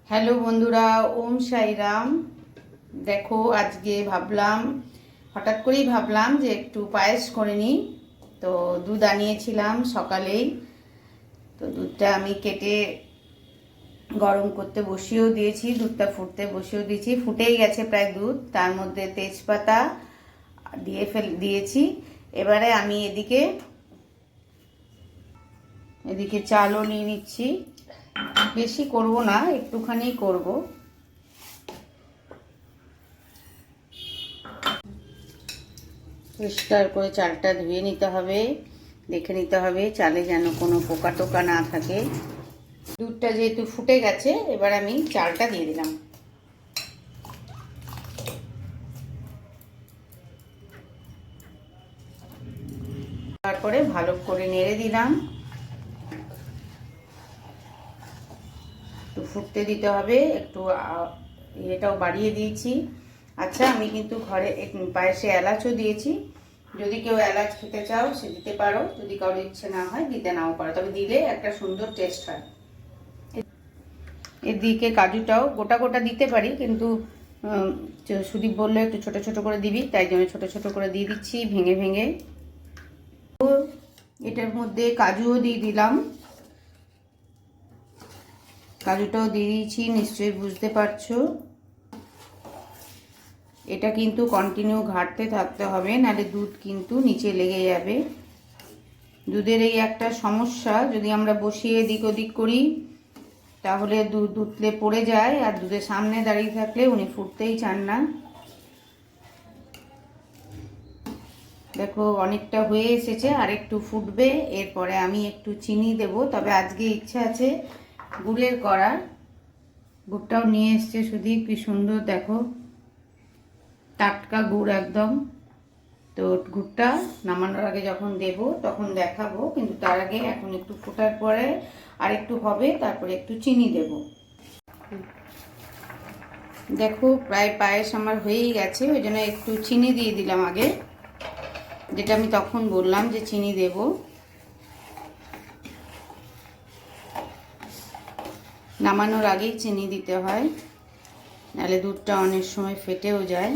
Hello বন্ধুরা, ওম সাইরাম। দেখো, আজকে হঠাৎ করেই ভাবলাম যে একটু পায়েস করে নিই। তো দুধ আনিয়েছিলাম সকালেই। তো দুধটা আমি কেটে গরম করতে বসিয়েও দিয়েছি, দুধটা ফুটতে বসিয়েও দিয়েছি। ফুটেই গেছে প্রায় দুধ। তার মধ্যে তেজপাতা দিয়েছি। এবারে আমি এদিকে চালও নিয়ে নিচ্ছি। বেশি করব না, একটুখানি করব। পরিষ্কার করে চালটা ধুয়ে নিতে হবে, দেখে নিতে হবে চালে যেন কোনো পোকা টোকা না থাকে। দুধটা যেহেতু ফুটে গেছে, এবার আমি চালটা দিয়ে দিলাম। তারপরে ভালো করে নেড়ে দিলাম। একটু ফুটতে দিতে হবে, একটু এটাও বাড়িয়ে দিয়েছি। আচ্ছা, আমি কিন্তু ঘরে পায়েসে এলাচও দিয়েছি। যদি কেউ এলাচ খেতে চাও সে দিতে পারো, যদি কারোর ইচ্ছে না হয় দিতে নাও পারো, তবে দিলে একটা সুন্দর টেস্ট হয়। এদিকে কাজুটাও গোটা গোটা দিতে পারি, কিন্তু সুদীপ বললো একটু ছোট ছোট করে দিবি, তাই জন্য ছোট ছোট করে দিয়ে দিচ্ছি ভেঙে ভেঙে। এটার মধ্যে কাজুও দিয়ে দিলাম। কাজুটাও দিয়ে দিয়েছি, নিশ্চয়ই বুঝতে পারছো। এটা কিন্তু কন্টিনিউ ঘাঁটতে থাকতে হবে, নাহলে দুধ কিন্তু নিচে লেগে যাবে। দুধের এই একটা সমস্যা, যদি আমরা বসিয়ে এদিক ওদিক করি তাহলে দুধ উতলে পড়ে যায়, আর দুধের সামনে দাঁড়িয়ে থাকলে উনি ফুটতেই চান না। দেখো, অনেকটা হয়ে এসেছে, আর একটু ফুটবে। এরপরে আমি একটু চিনি দেব, তবে আজকে ইচ্ছা আছে গুড়ের করার। গুড়টাও নিয়ে এসছে সুদীপ, কি সুন্দর দেখো, টাটকা গুড় একদম। তো গুড়টা নামানোর আগে যখন দেব তখন দেখাবো, কিন্তু তার আগে এখন একটু ফোটার পরে আর একটু হবে, তারপরে একটু চিনি দেব। দেখো, প্রায় পায়েস আমার হয়েই গেছে, ওই জন্য একটু চিনি দিয়ে দিলাম আগে, যেটা আমি তখন বললাম যে চিনি দেব। নামানোর আগেই চিনি দিতে হয়, নাহলে দুধটা অনেক সময় ফেটেও যায়।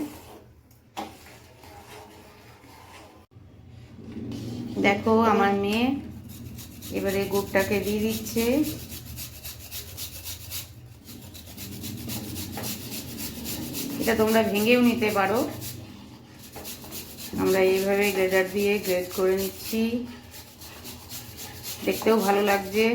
দেখো, আমার মেয়ে এবারে গুড়টাকে দিয়ে দিচ্ছে। এটা তোমরা ভেঙেও নিতে পারো, আমরা এইভাবে গ্রেটার দিয়ে গ্রেট করে নিচ্ছি, দেখতেও ভালো লাগছে।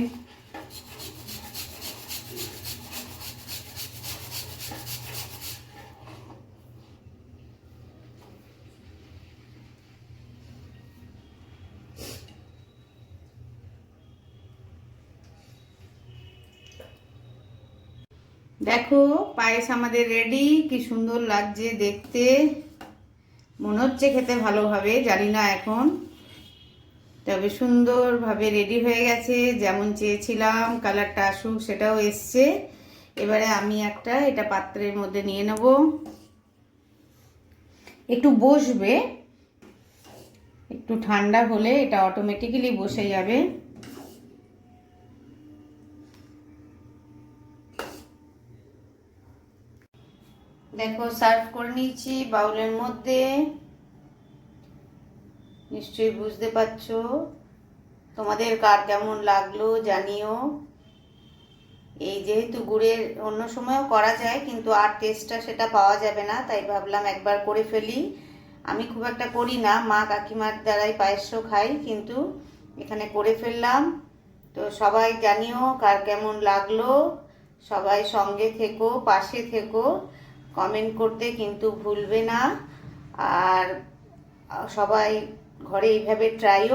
দেখো, পায়েস আমাদের রেডি। কি সুন্দর লাগছে দেখতে, মনে হচ্ছে খেতে ভালো হবে, জানি না এখন, তবে সুন্দরভাবে রেডি হয়ে গেছে। যেমন চেয়েছিলাম কালারটা আসুক, সেটাও এসছে। এবারে আমি এটা পাত্রের মধ্যে নিয়ে নেব। একটু বসবে, একটু ঠান্ডা হলে এটা অটোমেটিক্যালি বসে যাবে। দেখো, সার্ভ করে নিয়েছি বাউলের মধ্যে, নিশ্চয়ই বুঝতে পারছো। তোমাদের কার কেমন লাগলো জানিও। এই যেহেতু গুড়ের অন্য সময়ও করা যায়, কিন্তু আর টেস্টটা সেটা পাওয়া যাবে না, তাই ভাবলাম একবার করে ফেলি। আমি খুব একটা করি না, মা কাকিমার দ্বারাই পায়েসও খাই, কিন্তু এখানে করে ফেললাম। তো সবাই জানিও কার কেমন লাগলো। সবাই সঙ্গে থেকো, পাশে থেকো, কমেন্ট করতে কিন্তু ভুলবে না। আর সবাই ঘরে এইভাবে ট্রাইও